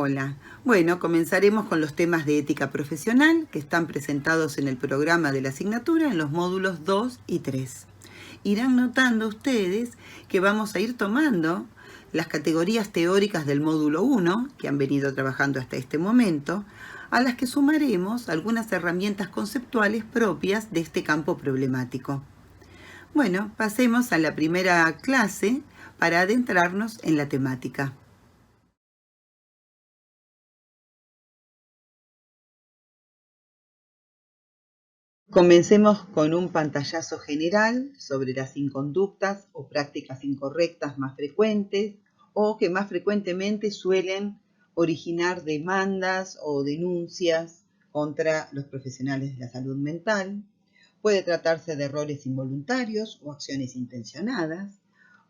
Hola. Bueno, comenzaremos con los temas de ética profesional que están presentados en el programa de la asignatura en los módulos 2 y 3. Irán notando ustedes que vamos a ir tomando las categorías teóricas del módulo 1, que han venido trabajando hasta este momento, a las que sumaremos algunas herramientas conceptuales propias de este campo problemático. Bueno, pasemos a la primera clase para adentrarnos en la temática. Comencemos con un pantallazo general sobre las inconductas o prácticas incorrectas más frecuentes o que más frecuentemente suelen originar demandas o denuncias contra los profesionales de la salud mental. Puede tratarse de errores involuntarios o acciones intencionadas.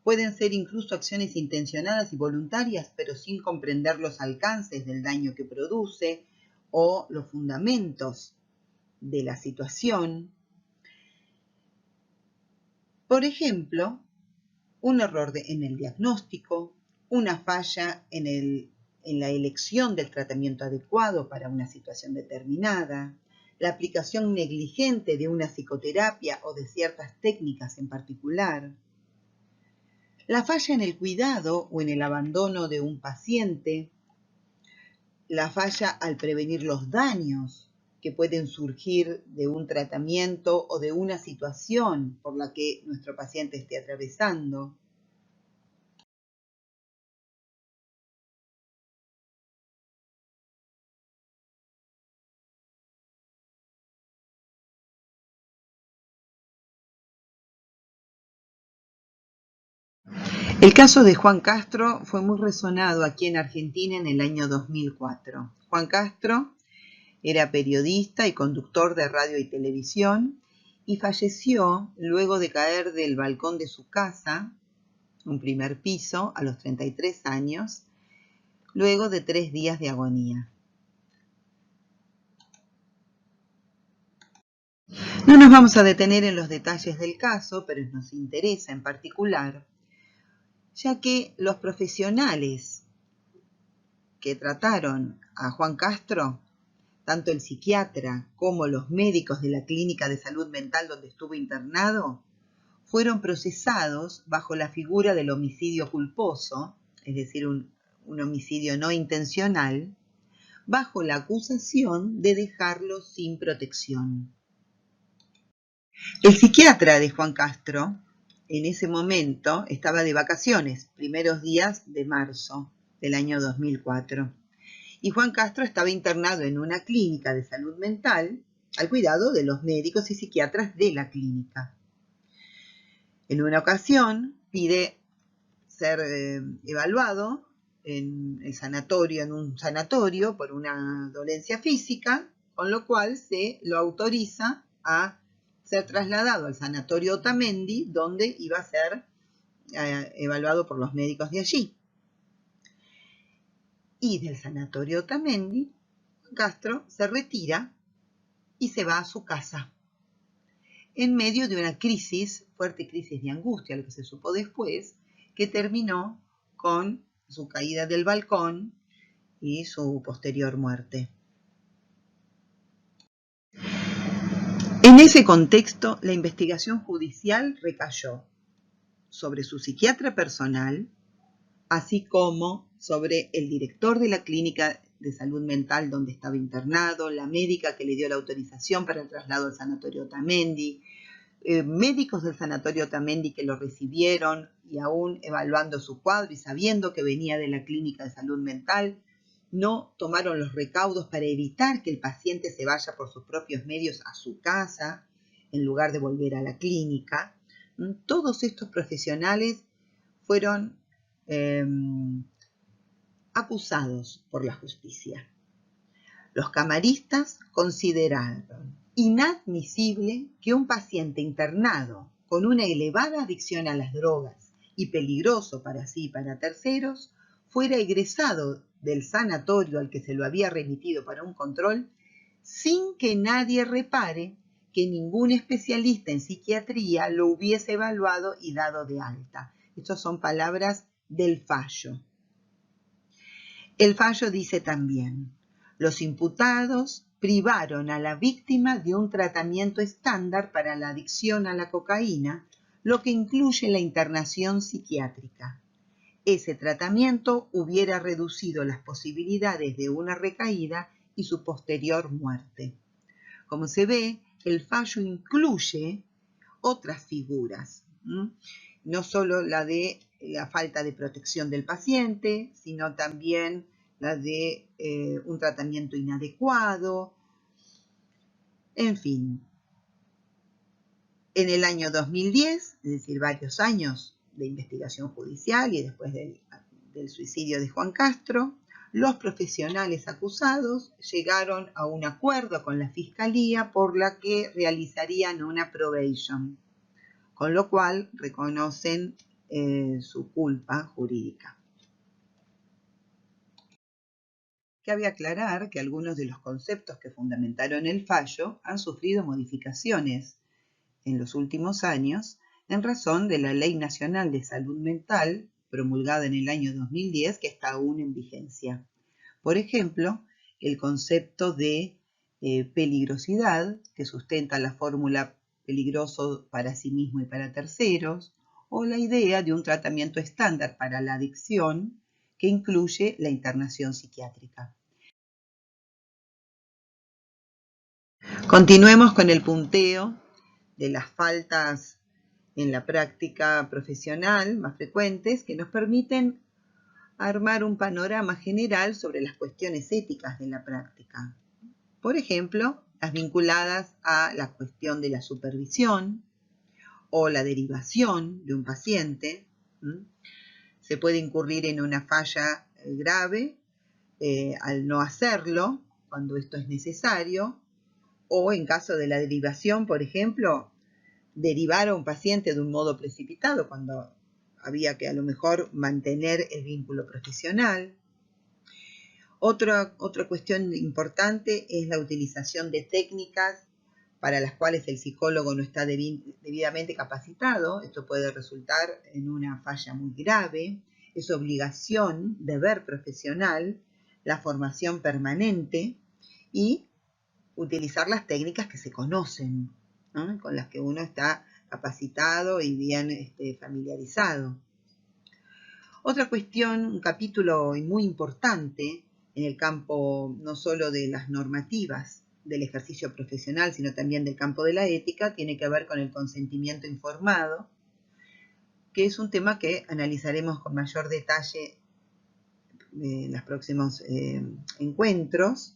Pueden ser incluso acciones intencionadas y voluntarias, pero sin comprender los alcances del daño que produce o los fundamentos de la situación. Por ejemplo, un error en el diagnóstico, una falla en la elección del tratamiento adecuado para una situación determinada, la aplicación negligente de una psicoterapia o de ciertas técnicas en particular, la falla en el cuidado o en el abandono de un paciente, la falla al prevenir los daños que pueden surgir de un tratamiento o de una situación por la que nuestro paciente esté atravesando. El caso de Juan Castro fue muy resonado aquí en Argentina en el año 2004. Juan Castro era periodista y conductor de radio y televisión y falleció luego de caer del balcón de su casa, un primer piso, a los 33 años, luego de 3 días de agonía. No nos vamos a detener en los detalles del caso, pero nos interesa en particular, ya que los profesionales que trataron a Juan Castro, tanto el psiquiatra como los médicos de la clínica de salud mental donde estuvo internado, fueron procesados bajo la figura del homicidio culposo, es decir, un homicidio no intencional, bajo la acusación de dejarlo sin protección. El psiquiatra de Juan Castro, en ese momento, estaba de vacaciones, primeros días de marzo del año 2004. Y Juan Castro estaba internado en una clínica de salud mental al cuidado de los médicos y psiquiatras de la clínica. En una ocasión pide ser evaluado en un sanatorio por una dolencia física, con lo cual se lo autoriza a ser trasladado al sanatorio Otamendi, donde iba a ser evaluado por los médicos de allí. Y del sanatorio Otamendi, Castro se retira y se va a su casa, en medio de una fuerte crisis de angustia, lo que se supo después, que terminó con su caída del balcón y su posterior muerte. En ese contexto, la investigación judicial recayó sobre su psiquiatra personal, así como sobre el director de la clínica de salud mental donde estaba internado, la médica que le dio la autorización para el traslado al sanatorio Otamendi, médicos del sanatorio Otamendi que lo recibieron y aún evaluando su cuadro y sabiendo que venía de la clínica de salud mental, no tomaron los recaudos para evitar que el paciente se vaya por sus propios medios a su casa en lugar de volver a la clínica. Todos estos profesionales fueron acusados por la justicia. Los camaristas consideraron inadmisible que un paciente internado con una elevada adicción a las drogas y peligroso para sí y para terceros fuera egresado del sanatorio al que se lo había remitido para un control sin que nadie repare que ningún especialista en psiquiatría lo hubiese evaluado y dado de alta. Estas son palabras del fallo. El fallo dice también: los imputados privaron a la víctima de un tratamiento estándar para la adicción a la cocaína, lo que incluye la internación psiquiátrica. Ese tratamiento hubiera reducido las posibilidades de una recaída y su posterior muerte. Como se ve, el fallo incluye otras figuras, no solo la de la falta de protección del paciente, sino también la de un tratamiento inadecuado, en fin. En el año 2010, es decir, varios años de investigación judicial y después del suicidio de Juan Castro, los profesionales acusados llegaron a un acuerdo con la Fiscalía por la que realizarían una probation, con lo cual reconocen su culpa jurídica. Cabe aclarar que algunos de los conceptos que fundamentaron el fallo han sufrido modificaciones en los últimos años en razón de la Ley Nacional de Salud Mental, promulgada en el año 2010, que está aún en vigencia. Por ejemplo, el concepto de peligrosidad, que sustenta la fórmula peligroso para sí mismo y para terceros, o la idea de un tratamiento estándar para la adicción, que incluye la internación psiquiátrica. Continuemos con el punteo de las faltas en la práctica profesional más frecuentes que nos permiten armar un panorama general sobre las cuestiones éticas de la práctica. Por ejemplo, las vinculadas a la cuestión de la supervisión o la derivación de un paciente. Se puede incurrir en una falla grave al no hacerlo cuando esto es necesario, o en caso de la derivación, por ejemplo, derivar a un paciente de un modo precipitado cuando había que a lo mejor mantener el vínculo profesional. Otra cuestión importante es la utilización de técnicas para las cuales el psicólogo no está debidamente capacitado. Esto puede resultar en una falla muy grave. Es obligación, deber profesional, la formación permanente y utilizar las técnicas que se conocen, ¿no? Con las que uno está capacitado y bien familiarizado. Otra cuestión, un capítulo muy importante en el campo no solo de las normativas del ejercicio profesional, sino también del campo de la ética, tiene que ver con el consentimiento informado, que es un tema que analizaremos con mayor detalle en los próximos encuentros.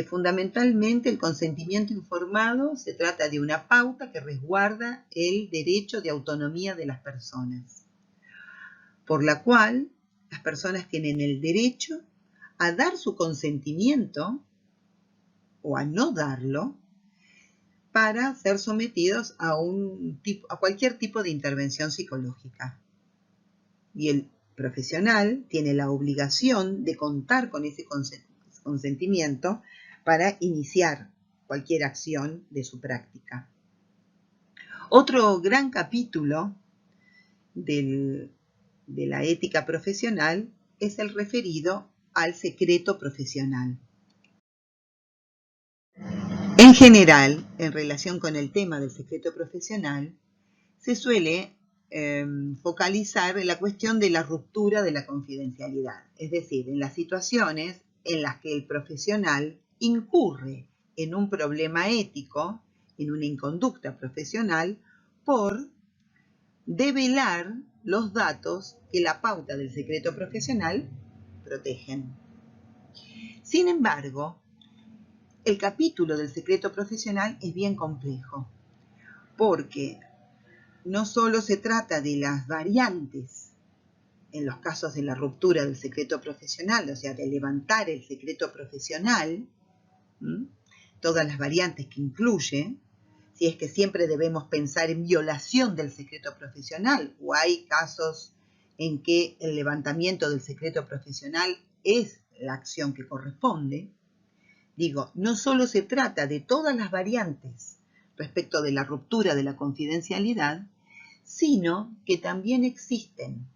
Fundamentalmente, el consentimiento informado se trata de una pauta que resguarda el derecho de autonomía de las personas, por la cual las personas tienen el derecho a dar su consentimiento o a no darlo para ser sometidos a cualquier tipo de intervención psicológica. Y el profesional tiene la obligación de contar con ese consentimiento para iniciar cualquier acción de su práctica. Otro gran capítulo de la ética profesional es el referido al secreto profesional. En general, en relación con el tema del secreto profesional, se suele focalizar en la cuestión de la ruptura de la confidencialidad, es decir, en las situaciones en las que el profesional incurre en un problema ético, en una inconducta profesional, por develar los datos que la pauta del secreto profesional protegen. Sin embargo, el capítulo del secreto profesional es bien complejo, porque no solo se trata de las variantes en los casos de la ruptura del secreto profesional, o sea, de levantar el secreto profesional, todas las variantes que incluye, si es que siempre debemos pensar en violación del secreto profesional, o hay casos en que el levantamiento del secreto profesional es la acción que corresponde. Digo, no solo se trata de todas las variantes respecto de la ruptura de la confidencialidad, sino que también existen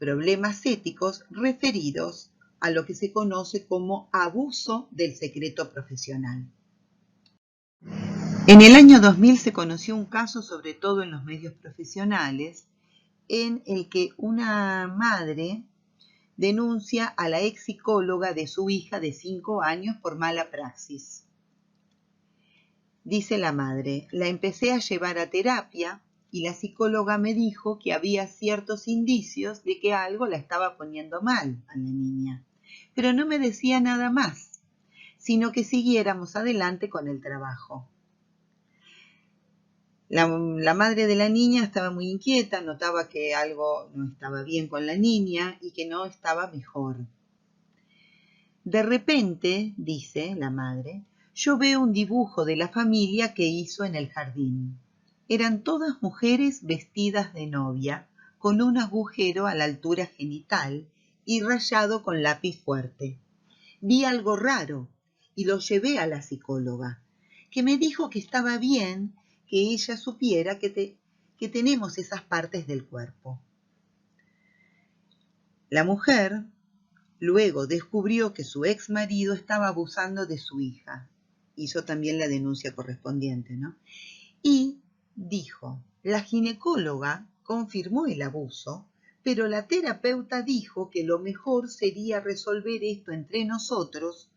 problemas éticos referidos a lo que se conoce como abuso del secreto profesional. En el año 2000 se conoció un caso, sobre todo en los medios profesionales, en el que una madre denuncia a la ex psicóloga de su hija de 5 años por mala praxis. Dice la madre: la empecé a llevar a terapia y la psicóloga me dijo que había ciertos indicios de que algo la estaba poniendo mal a la niña, pero no me decía nada más, sino que siguiéramos adelante con el trabajo. La madre de la niña estaba muy inquieta, notaba que algo no estaba bien con la niña y que no estaba mejor. De repente, dice la madre, yo veo un dibujo de la familia que hizo en el jardín. Eran todas mujeres vestidas de novia, con un agujero a la altura genital y rayado con lápiz fuerte. Vi algo raro y lo llevé a la psicóloga, que me dijo que estaba bien que ella supiera que tenemos esas partes del cuerpo. La mujer luego descubrió que su ex marido estaba abusando de su hija. Hizo también la denuncia correspondiente, ¿no? Y dijo, la ginecóloga confirmó el abuso, pero la terapeuta dijo que lo mejor sería resolver esto entre nosotros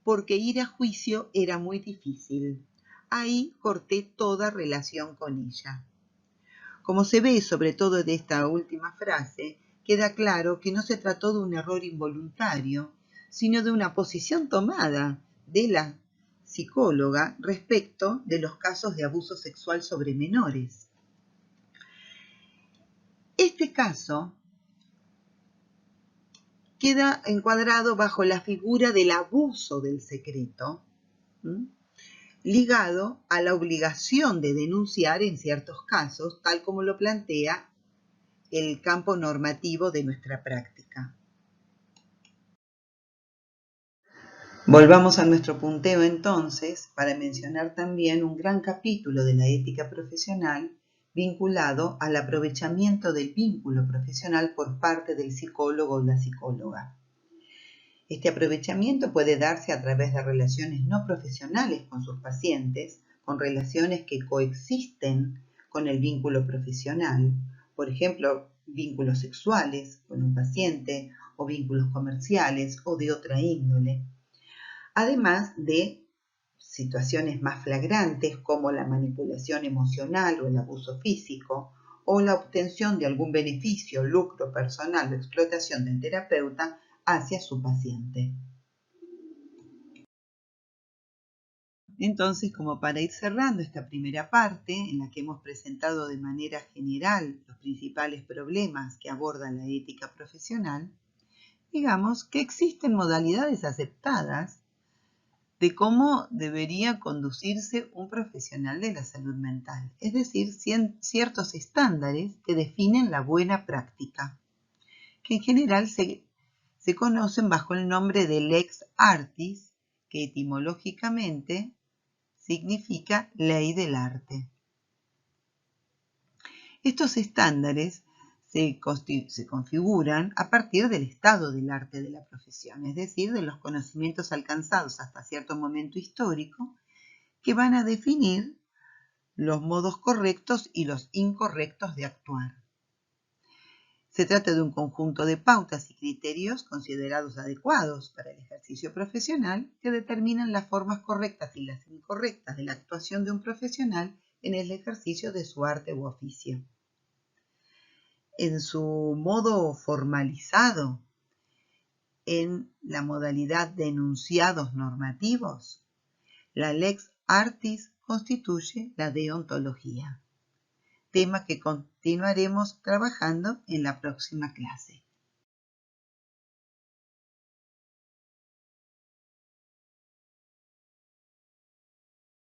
porque ir a juicio era muy difícil. Ahí corté toda relación con ella. Como se ve, sobre todo de esta última frase, queda claro que no se trató de un error involuntario, sino de una posición tomada de la psicóloga respecto de los casos de abuso sexual sobre menores. Este caso queda encuadrado bajo la figura del abuso del secreto, ligado a la obligación de denunciar en ciertos casos, tal como lo plantea el campo normativo de nuestra práctica. Volvamos a nuestro punteo entonces para mencionar también un gran capítulo de la ética profesional vinculado al aprovechamiento del vínculo profesional por parte del psicólogo o la psicóloga. Este aprovechamiento puede darse a través de relaciones no profesionales con sus pacientes, con relaciones que coexisten con el vínculo profesional, por ejemplo, vínculos sexuales con un paciente o vínculos comerciales o de otra índole, además de situaciones más flagrantes como la manipulación emocional o el abuso físico o la obtención de algún beneficio, lucro personal o explotación del terapeuta hacia su paciente. Entonces, como para ir cerrando esta primera parte, en la que hemos presentado de manera general los principales problemas que aborda la ética profesional, digamos que existen modalidades aceptadas de cómo debería conducirse un profesional de la salud mental, es decir, ciertos estándares que definen la buena práctica, que en general se conocen bajo el nombre de lex artis, que etimológicamente significa ley del arte. Estos estándares se configuran a partir del estado del arte de la profesión, es decir, de los conocimientos alcanzados hasta cierto momento histórico, que van a definir los modos correctos y los incorrectos de actuar. Se trata de un conjunto de pautas y criterios considerados adecuados para el ejercicio profesional que determinan las formas correctas y las incorrectas de la actuación de un profesional en el ejercicio de su arte u oficio. En su modo formalizado, en la modalidad de enunciados normativos, la lex artis constituye la deontología, tema que continuaremos trabajando en la próxima clase.